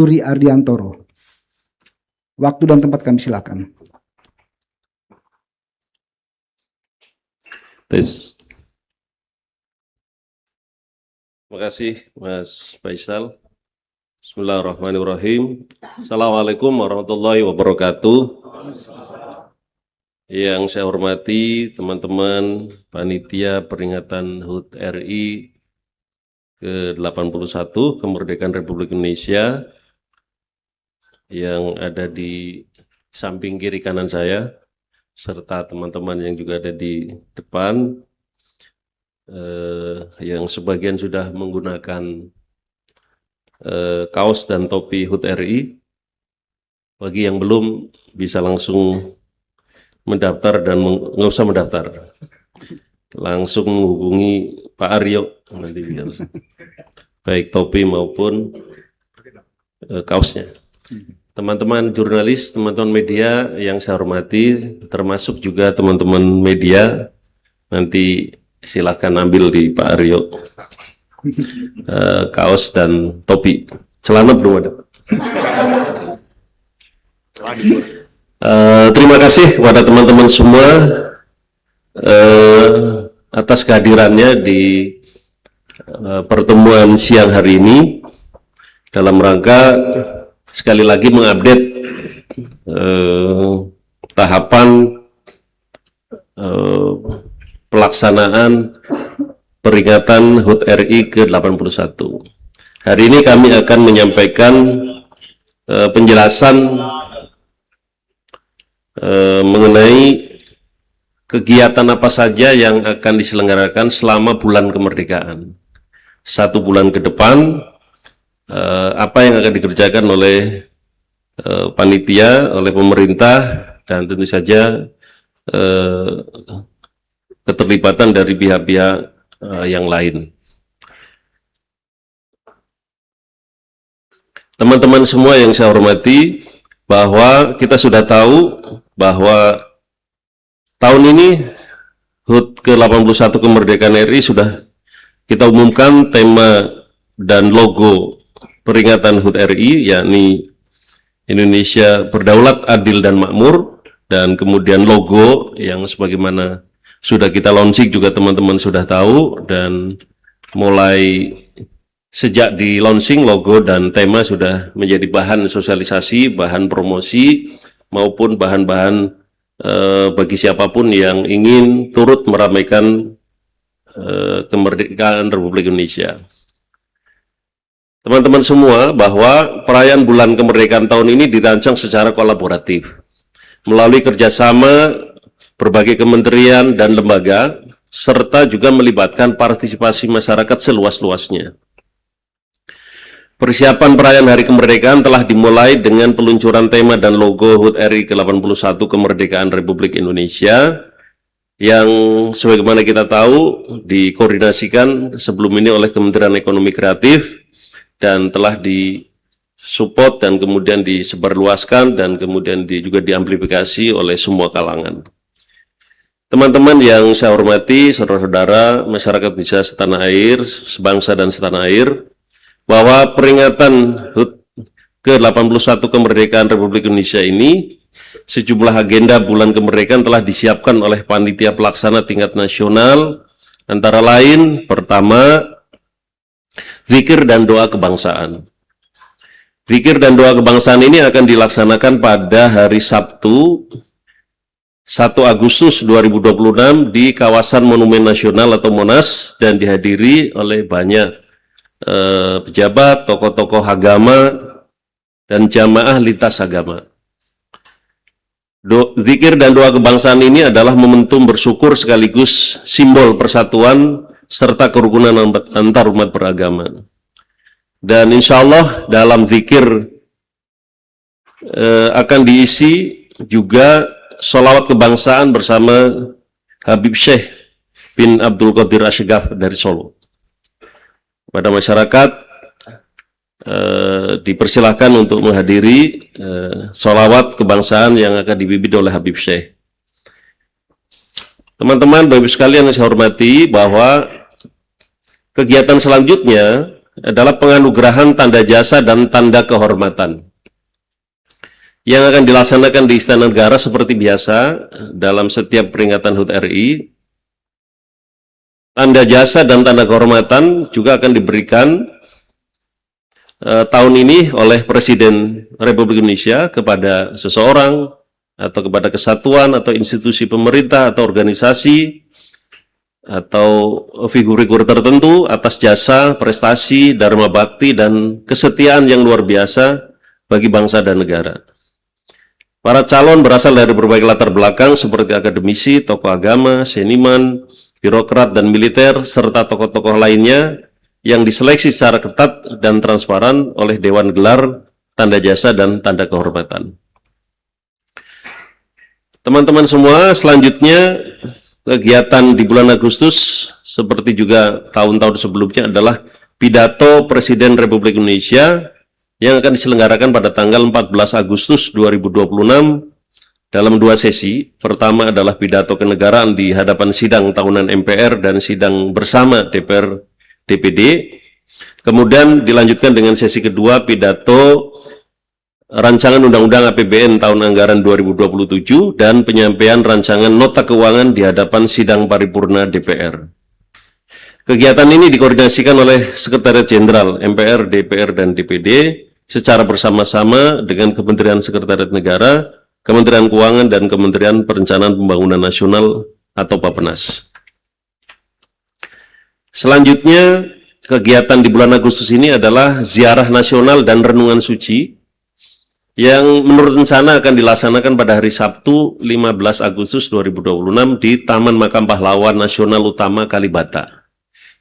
Yuri Ardiantoro. Waktu dan tempat kami silakan. Tes. Terima kasih Mas Faisal. Bismillahirrahmanirrahim. Assalamualaikum warahmatullahi wabarakatuh. Yang saya hormati teman-teman panitia peringatan HUT RI ke-81 Kemerdekaan Republik Indonesia yang ada di samping kiri kanan saya, serta teman-teman yang juga ada di depan, yang sebagian sudah menggunakan kaos dan topi HUT RI. Bagi yang belum, bisa langsung mendaftar dan nggak usah mendaftar, langsung menghubungi Pak Aryo nanti biar baik topi maupun kaosnya. Teman-teman jurnalis, teman-teman media yang saya hormati, termasuk juga teman-teman media, nanti silakan ambil di Pak Aryo kaos dan topi. Celana belum ada. Terima kasih kepada teman-teman semua atas kehadirannya di pertemuan siang hari ini dalam rangka sekali lagi mengupdate tahapan pelaksanaan peringatan HUT RI ke-81. Hari ini kami akan menyampaikan penjelasan mengenai kegiatan apa saja yang akan diselenggarakan selama bulan kemerdekaan. 1 bulan ke depan, apa yang akan dikerjakan oleh panitia, oleh pemerintah, dan tentu saja keterlibatan dari pihak-pihak yang lain. Teman-teman semua yang saya hormati, bahwa kita sudah tahu bahwa tahun ini HUT ke-81 Kemerdekaan RI sudah kita umumkan tema dan logo peringatan HUT RI, yakni Indonesia Berdaulat, Adil, dan Makmur, dan kemudian logo yang sebagaimana sudah kita launching juga teman-teman sudah tahu, dan mulai sejak di launching logo dan tema sudah menjadi bahan sosialisasi, bahan promosi, maupun bahan-bahan bagi siapapun yang ingin turut meramaikan kemerdekaan Republik Indonesia. Teman-teman semua, bahwa perayaan bulan kemerdekaan tahun ini dirancang secara kolaboratif melalui kerjasama berbagai kementerian dan lembaga, serta juga melibatkan partisipasi masyarakat seluas-luasnya. Persiapan perayaan Hari Kemerdekaan telah dimulai dengan peluncuran tema dan logo HUT RI ke-81 Kemerdekaan Republik Indonesia, yang sebagaimana kita tahu dikoordinasikan sebelum ini oleh Kementerian Ekonomi Kreatif dan telah disupport dan kemudian disebarluaskan dan kemudian juga diamplifikasi oleh semua kalangan. Teman-teman yang saya hormati, saudara-saudara, masyarakat Indonesia setanah air, sebangsa dan setanah air, bahwa peringatan HUT ke-81 Kemerdekaan Republik Indonesia ini, sejumlah agenda bulan kemerdekaan telah disiapkan oleh panitia pelaksana tingkat nasional, antara lain, pertama, zikir dan doa kebangsaan. Zikir dan doa kebangsaan ini akan dilaksanakan pada hari Sabtu, 1 Agustus 2026 di kawasan Monumen Nasional atau Monas, dan dihadiri oleh banyak pejabat, tokoh-tokoh agama, dan jamaah lintas agama. Zikir dan doa kebangsaan ini adalah momentum bersyukur sekaligus simbol persatuan serta kerukunan antar umat beragama. Dan insya Allah dalam zikir akan diisi juga sholawat kebangsaan bersama Habib Syekh bin Abdul Qadir Asygaf dari Solo. Pada masyarakat dipersilahkan untuk menghadiri sholawat kebangsaan yang akan dipimpin oleh Habib Syekh. Teman-teman, Bapak Ibu sekalian yang saya hormati, bahwa kegiatan selanjutnya adalah penganugerahan tanda jasa dan tanda kehormatan yang akan dilaksanakan di Istana Negara seperti biasa dalam setiap peringatan HUT RI. Tanda jasa dan tanda kehormatan juga akan diberikan tahun ini oleh Presiden Republik Indonesia kepada seseorang atau kepada kesatuan atau institusi pemerintah atau organisasi atau figur-figur tertentu atas jasa, prestasi, dharma bakti, dan kesetiaan yang luar biasa bagi bangsa dan negara. Para calon berasal dari berbagai latar belakang seperti akademisi, tokoh agama, seniman, birokrat, dan militer, serta tokoh-tokoh lainnya yang diseleksi secara ketat dan transparan oleh Dewan Gelar, Tanda Jasa, dan Tanda Kehormatan. Teman-teman semua, selanjutnya kegiatan di bulan Agustus, seperti juga tahun-tahun sebelumnya, adalah pidato Presiden Republik Indonesia yang akan diselenggarakan pada tanggal 14 Agustus 2026 dalam 2 sesi. Pertama adalah pidato kenegaraan di hadapan sidang tahunan MPR dan sidang bersama DPR DPD. Kemudian dilanjutkan dengan sesi kedua, pidato rancangan Undang-Undang APBN tahun anggaran 2027 dan penyampaian rancangan nota keuangan di hadapan sidang paripurna DPR. Kegiatan ini dikoordinasikan oleh Sekretariat Jenderal MPR, DPR, dan DPD secara bersama-sama dengan Kementerian Sekretariat Negara, Kementerian Keuangan, dan Kementerian Perencanaan Pembangunan Nasional atau Bappenas. Selanjutnya, kegiatan di bulan Agustus ini adalah ziarah nasional dan renungan suci yang menurut rencana akan dilaksanakan pada hari Sabtu 15 Agustus 2026 di Taman Makam Pahlawan Nasional Utama Kalibata,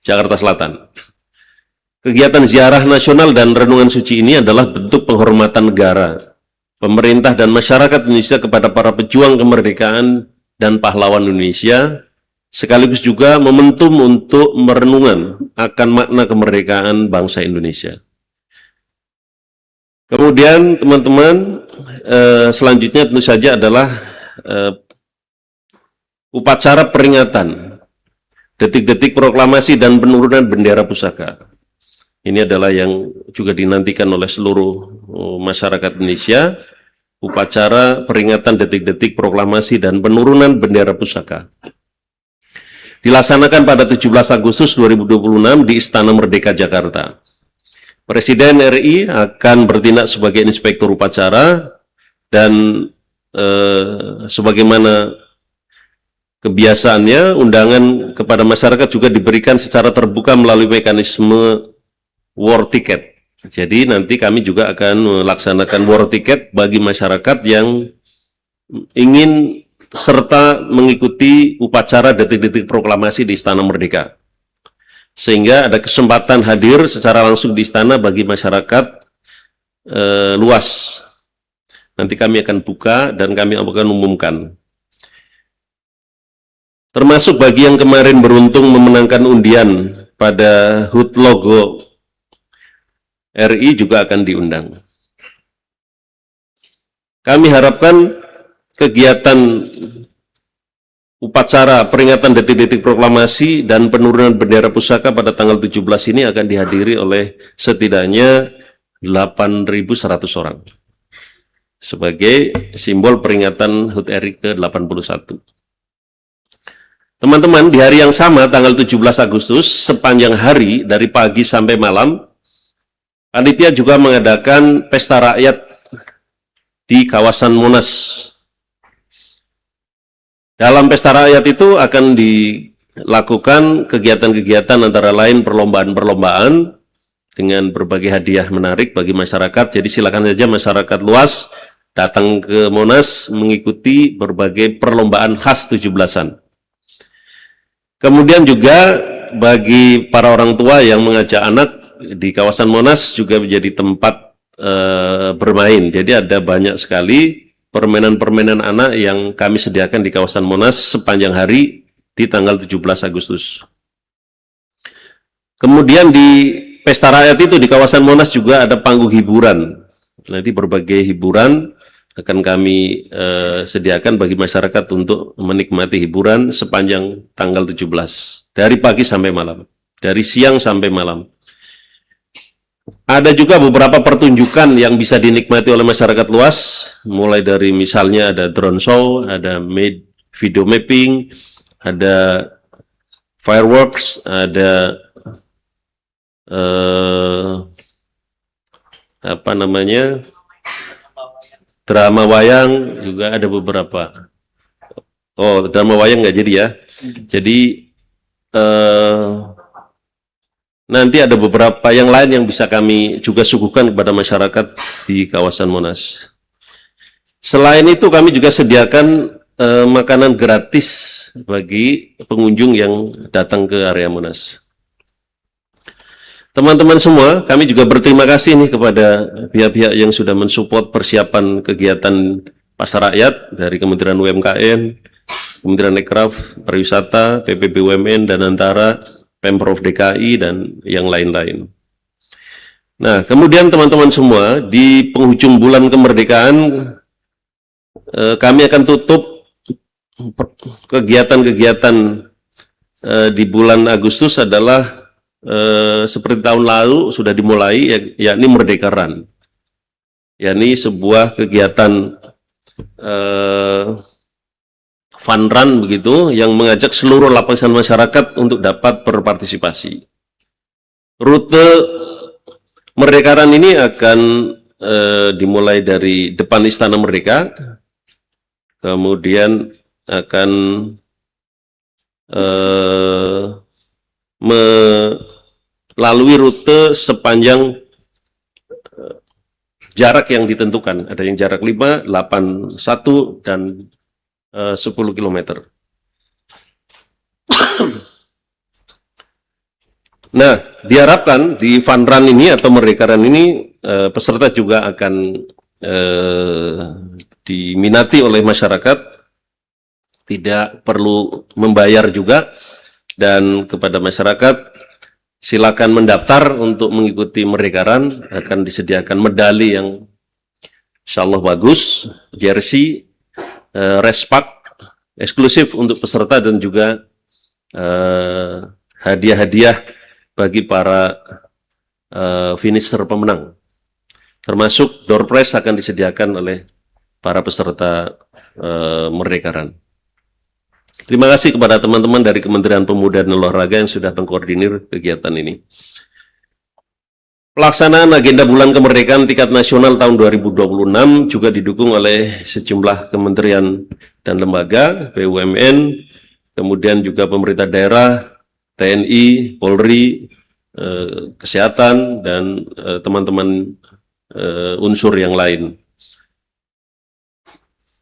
Jakarta Selatan. Kegiatan ziarah nasional dan renungan suci ini adalah bentuk penghormatan negara, pemerintah, dan masyarakat Indonesia kepada para pejuang kemerdekaan dan pahlawan Indonesia, sekaligus juga momentum untuk merenungan akan makna kemerdekaan bangsa Indonesia. Kemudian teman-teman, selanjutnya tentu saja adalah upacara peringatan detik-detik proklamasi dan penurunan bendera pusaka. Ini adalah yang juga dinantikan oleh seluruh masyarakat Indonesia, upacara peringatan detik-detik proklamasi dan penurunan bendera pusaka. Dilaksanakan pada 17 Agustus 2026 di Istana Merdeka, Jakarta. Presiden RI akan bertindak sebagai inspektur upacara dan sebagaimana kebiasaannya, undangan kepada masyarakat juga diberikan secara terbuka melalui mekanisme war ticket. Jadi nanti kami juga akan melaksanakan war ticket bagi masyarakat yang ingin serta mengikuti upacara detik-detik proklamasi di Istana Merdeka. Sehingga ada kesempatan hadir secara langsung di istana bagi masyarakat luas. Nanti kami akan buka dan kami akan umumkan. Termasuk bagi yang kemarin beruntung memenangkan undian pada HUT logo RI juga akan diundang. Kami harapkan kegiatan upacara peringatan detik-detik proklamasi dan penurunan bendera pusaka pada tanggal 17 ini akan dihadiri oleh setidaknya 8.100 orang sebagai simbol peringatan HUT RI ke-81. Teman-teman, di hari yang sama tanggal 17 Agustus sepanjang hari dari pagi sampai malam, panitia juga mengadakan pesta rakyat di kawasan Monas. Dalam pesta rakyat itu akan dilakukan kegiatan-kegiatan antara lain perlombaan-perlombaan dengan berbagai hadiah menarik bagi masyarakat. Jadi silakan saja masyarakat luas datang ke Monas mengikuti berbagai perlombaan khas 17-an. Kemudian juga bagi para orang tua yang mengajak anak di kawasan Monas juga menjadi tempat bermain. Jadi ada banyak sekali permainan-permainan anak yang kami sediakan di kawasan Monas sepanjang hari di tanggal 17 Agustus. Kemudian di pesta rakyat itu di kawasan Monas juga ada panggung hiburan. Nanti berbagai hiburan akan kami sediakan bagi masyarakat untuk menikmati hiburan sepanjang tanggal 17. Dari pagi sampai malam, dari siang sampai malam. Ada juga beberapa pertunjukan yang bisa dinikmati oleh masyarakat luas, mulai dari misalnya ada drone show, ada video mapping, ada fireworks, ada apa namanya, drama wayang, juga ada beberapa. Oh, drama wayang nggak jadi ya. Jadi nanti ada beberapa yang lain yang bisa kami juga suguhkan kepada masyarakat di kawasan Monas. Selain itu kami juga sediakan makanan gratis bagi pengunjung yang datang ke area Monas. Teman-teman semua, kami juga berterima kasih nih kepada pihak-pihak yang sudah mensupport persiapan kegiatan Pasar Rakyat dari Kementerian UMKM, Kementerian Ekraf, Pariwisata, PP BUMN, dan Antara, Pemprov DKI, dan yang lain-lain. Nah, kemudian teman-teman semua, di penghujung bulan kemerdekaan, kami akan tutup kegiatan-kegiatan di bulan Agustus adalah seperti tahun lalu sudah dimulai, yakni Merdeka Run. Yakni sebuah kegiatan fun run begitu, yang mengajak seluruh lapisan masyarakat untuk dapat berpartisipasi. Rute Merdeka Run ini akan dimulai dari depan Istana Merdeka, kemudian akan melalui rute sepanjang jarak yang ditentukan. Ada yang jarak 5, 8, 1, dan 10 km. Nah, diharapkan di Fun Run ini atau Merdeka Run ini peserta juga akan diminati oleh masyarakat, tidak perlu membayar juga, dan kepada masyarakat silakan mendaftar untuk mengikuti Merdeka Run. Akan disediakan medali yang insya Allah bagus, jersey, respak eksklusif untuk peserta, dan juga hadiah-hadiah bagi para finisher pemenang. Termasuk door prize akan disediakan oleh para peserta Merdeka Run. Terima kasih kepada teman-teman dari Kementerian Pemuda dan Olahraga yang sudah mengkoordinir kegiatan ini. Pelaksanaan agenda bulan kemerdekaan tingkat nasional tahun 2026 juga didukung oleh sejumlah kementerian dan lembaga, BUMN, kemudian juga pemerintah daerah, TNI, Polri, kesehatan, dan teman-teman unsur yang lain.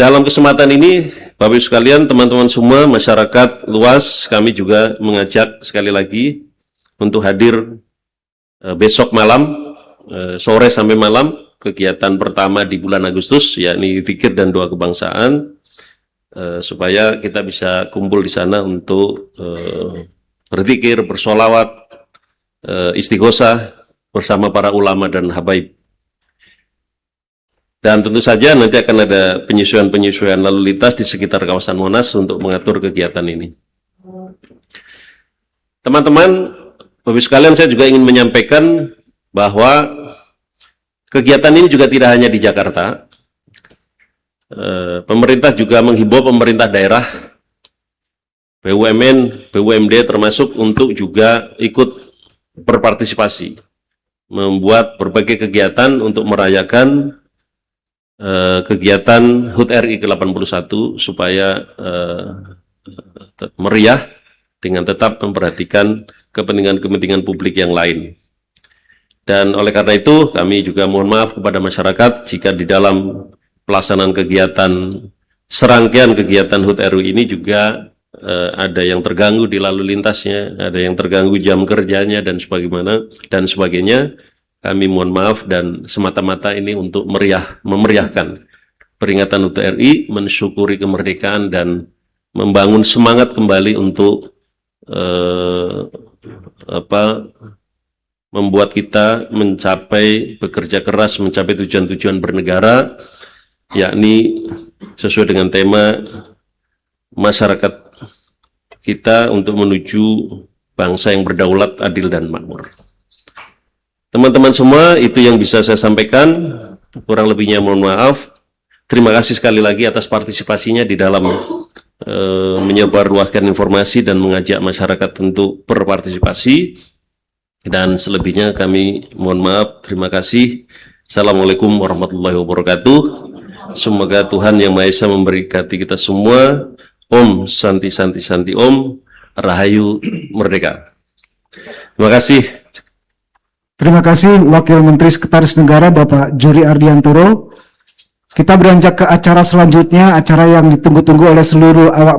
Dalam kesempatan ini, Bapak Ibu sekalian, teman-teman semua, masyarakat luas, kami juga mengajak sekali lagi untuk hadir besok malam, sore sampai malam, kegiatan pertama di bulan Agustus, yakni zikir dan doa kebangsaan, supaya kita bisa kumpul di sana untuk berzikir, bersolawat, istighosah bersama para ulama dan habaib. Dan tentu saja nanti akan ada penyesuaian-penyesuaian lalu lintas di sekitar kawasan Monas untuk mengatur kegiatan ini. Teman-teman, Bapak sekalian, saya juga ingin menyampaikan bahwa kegiatan ini juga tidak hanya di Jakarta. Pemerintah juga menghimbau pemerintah daerah, BUMN, BUMD termasuk untuk juga ikut berpartisipasi, membuat berbagai kegiatan untuk merayakan kegiatan HUT RI ke-81 supaya meriah dengan tetap memperhatikan kepentingan-kepentingan publik yang lain. Dan oleh karena itu, kami juga mohon maaf kepada masyarakat jika di dalam pelaksanaan kegiatan, serangkaian kegiatan HUT RI ini juga ada yang terganggu di lalu lintasnya, ada yang terganggu jam kerjanya, dan sebagainya. Kami mohon maaf, dan semata-mata ini untuk memeriahkan peringatan HUT RI, mensyukuri kemerdekaan, dan membangun semangat kembali untuk membuat kita bekerja keras mencapai tujuan-tujuan bernegara, yakni sesuai dengan tema masyarakat kita untuk menuju bangsa yang berdaulat, adil, dan makmur. Teman-teman semua, itu yang bisa saya sampaikan. Kurang lebihnya mohon maaf. Terima kasih sekali lagi atas partisipasinya di dalam menyebarluaskan informasi dan mengajak masyarakat untuk berpartisipasi. Dan selebihnya kami mohon maaf. Terima kasih. Assalamualaikum warahmatullahi wabarakatuh. Semoga Tuhan Yang Maha Esa memberkati kita semua. Om Santi Santi Santi Om. Rahayu Merdeka. Terima kasih. Terima kasih Wakil Menteri Sekretaris Negara Bapak Juri Ardiantoro. Kita beranjak ke acara selanjutnya, acara yang ditunggu-tunggu oleh seluruh awak media.